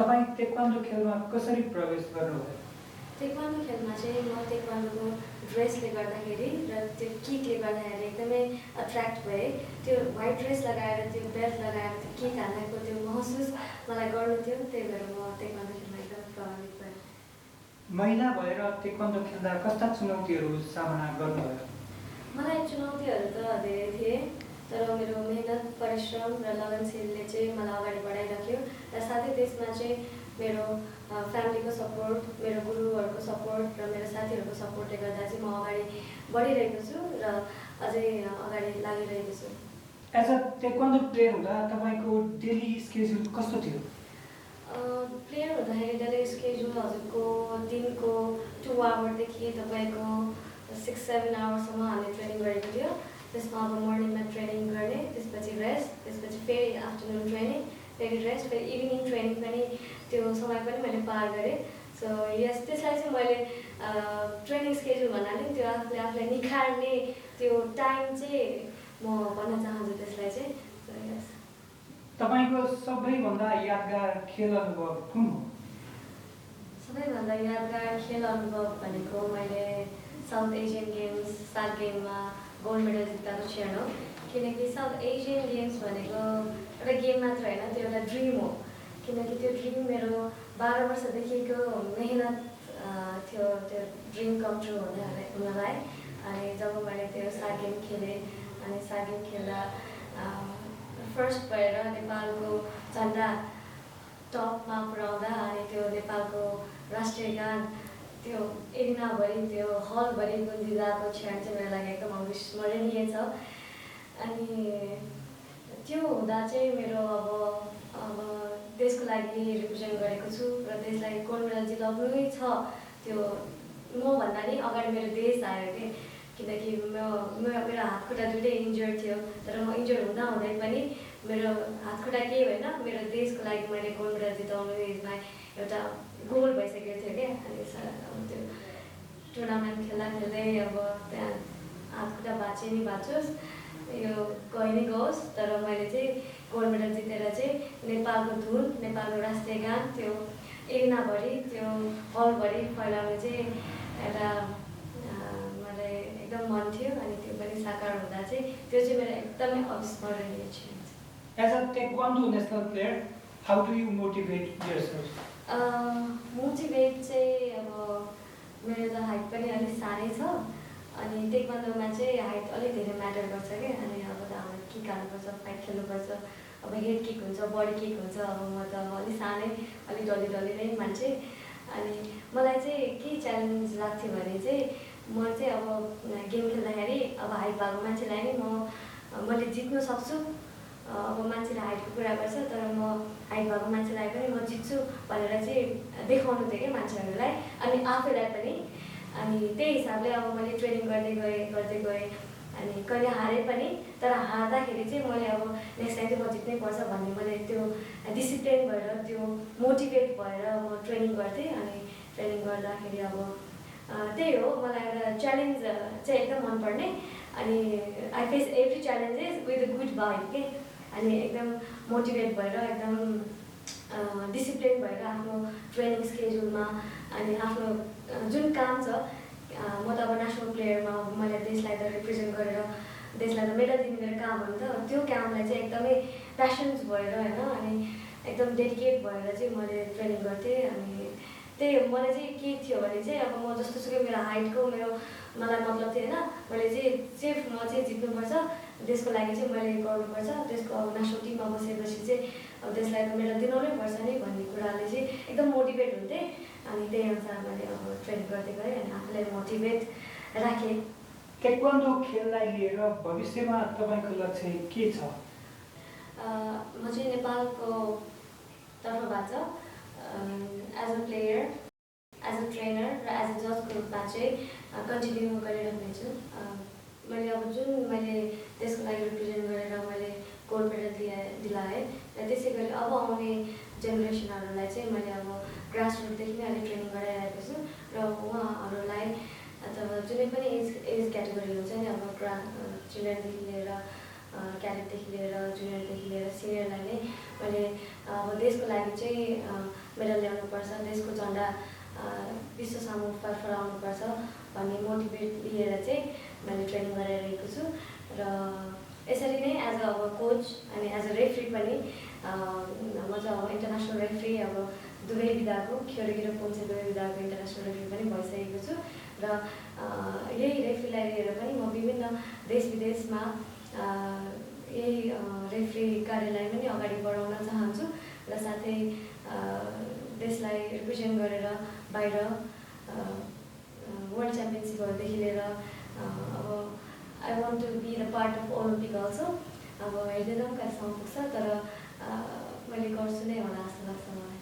तपाईँ ताइक्वान्डो खेलमा कसरी प्रवेश गर्नुभयो? ताइक्वान्डो खेलमा चाहिँ म ताइक्वान्डोको ड्रेसले गर्दाखेरि र त्यो किकले गर्दाखेरि एकदमै अट्र्याक्ट भएँ। त्यो व्हाइट ड्रेस लगाएर त्यो बेल्ट लगाएर त्यो किक हान्दाको त्यो महसुस मलाई गर्नु थियो, त्यही भएर म ताइक्वान्डो खेलमा एकदम प्रभावित भएँ। महिला भएर ताइक्वान्डो खेल्दा कस्ता चुनौतीहरू सामना गर्नुभयो? मलाई चुनौतीहरू त धेरै थिए, तर मेरो मेहनत, परिश्रम र लगनशीलले चाहिँ मलाई अगाडि बढाइराख्यो र साथै त्यसमा चाहिँ मेरो फ्यामिलीको सपोर्ट, मेरो गुरुहरूको सपोर्ट र मेरो साथीहरूको सपोर्टले गर्दा चाहिँ म अगाडि बढिरहेको छु र अझै अगाडि लागिरहेको छु। एज अ ताइक्वान्डो प्लेयर हुँदा तपाईँको डेली स्केड्युल कस्तो थियो? प्लेयर हुँदाखेरि डेली स्केड्युल हजुरको दिनको 2 आवरदेखि तपाईँको 6-7 आवरसम्म हामीले ट्रेनिङ गरेको थियो। त्यसमा अब मर्निङमा ट्रेनिङ गर्ने, त्यसपछि रेस्ट, त्यसपछि फेरि आफ्टरनुन ट्रेनिङ, फेरि रेस्ट, फेरि इभिनिङ ट्रेनिङ पनि, त्यो समय पनि मैले पार गरेँ। सो यस, त्यसलाई चाहिँ मैले ट्रेनिङ स्केड्युल भन्नाले त्यो आफूलाई निखार्ने त्यो टाइम चाहिँ म भन्न चाहन्छु त्यसलाई चाहिँ। So yes. तपाईँको सबैभन्दा यादगार खेल अनुभव कुन हो? सबैभन्दा यादगार खेल अनुभव भनेको मैले साउथ एसियन गेम्स सार्क गेममा गोल्ड मेडल जित्दाको क्षण हो। किनकि साउथ एसियन गेम्स भनेको एउटा गेम मात्र होइन, त्यो एउटा ड्रिम हो। किनकि त्यो ड्रिम मेरो 12 वर्षदेखिको मेहनत थियो, त्यो ड्रिम कम ट्रु हुनलाई। अनि जब मैले त्यो सार्क गेम खेलेँ, अनि सार्क गेम खेल्दा फर्स्ट भएर नेपालको झन्डा टपमा पुर्याउँदा अनि त्यो नेपालको राष्ट्रिय गान त्यो एरिनाभरि, त्यो हलभरि गुन्जिँदाको क्षण चाहिँ मेरो लागि एकदम अविस्मरणीय छ। अनि त्यो हुँदा चाहिँ मेरो अब देशको लागि रिप्रेजेन्ट गरेको छु र देशलाई गोल्ड मेडल जिताउनै छ। त्यो मभन्दा नि अगाडि मेरो देश आयो कि, किनकि मेरो हातखुट्टा दुइटै इन्जर्ड थियो, तर म इन्जर्ड हुँदै पनि मेरो हातखुट्टा केही भएन, मेरो देशको लागि मैले गोल्ड मेडल जिताउनु यसमा एउटा गोल भइसकेको थियो क्या। अनि त्यो टुर्नामेन्ट खेल्दै अब त्यहाँ हातखुट्टा भाँचे नि भाँचोस्, यो गए नै गओस्, तर मैले चाहिँ गोल्ड मेडल जितेर चाहिँ नेपालको धुन, नेपालको राष्ट्रिय गान त्यो एरिनाभरि, त्यो हलभरि फैलाउने चाहिँ एउटा मलाई एकदम मन थियो। अनि त्यो पनि साकार हुँदा चाहिँ त्यो चाहिँ मेरो एकदमै अविस्मरणीय क्षण छ। As a Taekwondo national player, how do you motivate yourself? Motivate चाहिँ अब मेरो त हाइट पनि अलिक सानै छ, अनि ताइक्वान्डोमा चाहिँ हाइट अलिक धेरै म्याटर गर्छ क्या। अनि अब त हाम्रो किक हाल्नुपर्छ, फाइट खेल्नुपर्छ, अब हेड किक हुन्छ, बडी किक हुन्छ। अब म त अलिक सानै, अलिक डल्ली नै मान्छे। अनि मलाई चाहिँ के च्यालेन्ज लाग्थ्यो भने चाहिँ म चाहिँ अब गेम खेल्दाखेरि अब हाइट भएको मान्छेलाई नै मैले जित्न सक्छु। अब मान्छेले हाइटको कुरा गर्छ, तर म हाइट भएको मान्छेलाई पनि म जित्छु भनेर चाहिँ देखाउनु थियो क्या मान्छेहरूलाई, अनि आफैलाई पनि। अनि त्यही हिसाबले अब मैले ट्रेनिङ गर्दै गएँ। अनि कहिले हारेँ पनि, तर हार्दाखेरि चाहिँ मैले अब नेक्स्ट टाइम चाहिँ म जित्नै पर्छ भन्ने मैले त्यो डिसिप्लिन भएर, त्यो मोटिभेट भएर म ट्रेनिङ गर्थेँ। अनि ट्रेनिङ गर्दाखेरि अब त्यही हो, मलाई एउटा च्यालेन्ज चाहिँ एकदम मनपर्ने। अनि I face every challenges with a good vibe के। अनि एकदम मोटिभेट भएर, एकदम डिसिप्लिन भएर आफ्नो ट्रेनिङ स्केड्युलमा, अनि आफ्नो जुन काम छ, म त अब नेसनल प्लेयरमा मैले देशलाई त रिप्रेजेन्ट गरेर देशलाई त मेडल दिने मेरो काम हो नि त। त्यो कामलाई चाहिँ एकदमै प्यासन्स भएर होइन, अनि एकदम डेडिकेट भएर चाहिँ मैले ट्रेनिङ गर्थेँ। अनि त्यही हो, मलाई चाहिँ के थियो भने चाहिँ अब म जस्तो सुकै मेरो हाइटको मलाई मतलब थिएन। मैले चाहिँ सिर्फ म चाहिँ जित्नुपर्छ, देशको लागि चाहिँ मैले गर्नुपर्छ, देशको अब नेसनल टिममा बसेपछि चाहिँ अब देशलाई त मेडल दिलाउनै पर्छ नि भन्ने कुराले चाहिँ एकदम मोटिभेट हुन्थेँ। अनि त्यही अनुसार मैले अब ट्रेनिङ गर्दै गएँ अनि आफूलाई मोटिभेट राखेँ। ताइक्वान्डो खेललाई लिएर भविष्यमा तपाईँको लक्ष्य के छ? म चाहिँ नेपालको तर्फबाट as a player, as a trainer र एज अ जजको रूपमा चाहिँ कन्टिन्यू गरिरहनेछु। मैले अब जुन मैले त्यसको लागि रिप्रेजेन्ट गरेर मैले गोल्ड मेडल दिलाएँ र त्यसै गरी अब आउने जेनेरेसनहरूलाई चाहिँ मैले अब ग्रास रुटदेखि नै अलिक ट्रेनिङ गराइरहेको छु र उहाँहरूलाई अथवा जुनै पनि एज क्याटेगोरी हुन्छ नि, अब चिल्ड्रेनदेखि लिएर क्याडेटदेखि लिएर जुनियरदेखि लिएर सिनियरलाई नै मैले अब देशको लागि चाहिँ मेडल ल्याउनुपर्छ, देशको झन्डा विश्व सामु फहराउनुपर्छ भन्ने मोटिभेट लिएर चाहिँ मैले ट्रेनिङ गरिरहेको छु। र यसरी नै एज अ कोच अनि एज अ रेफ्री पनि म चाहिँ इन्टरनेसनल रेफ्री दुवै विधाको ख्योरेकी र पोन्से दुवै विधाको इन्टरनेसनल रेफ्री पनि भइसकेको छु। र यही रेफ्रीलाई लिएर पनि म विभिन्न देश विदेशमा यही रेफ्री कार्यालय पनि अगाडि बढाउन चाहन्छु र साथै देशलाई रिप्रेजेन्ट गरेर बाहिर वर्ल्ड च्याम्पियनसिपहरूदेखि लिएर I want to be the part of Olympic also. हेर्दै जाउँ कहाँसम्म पुग्छ, तर मैले गर्छु नै होला जस्तो लाग्छ मलाई।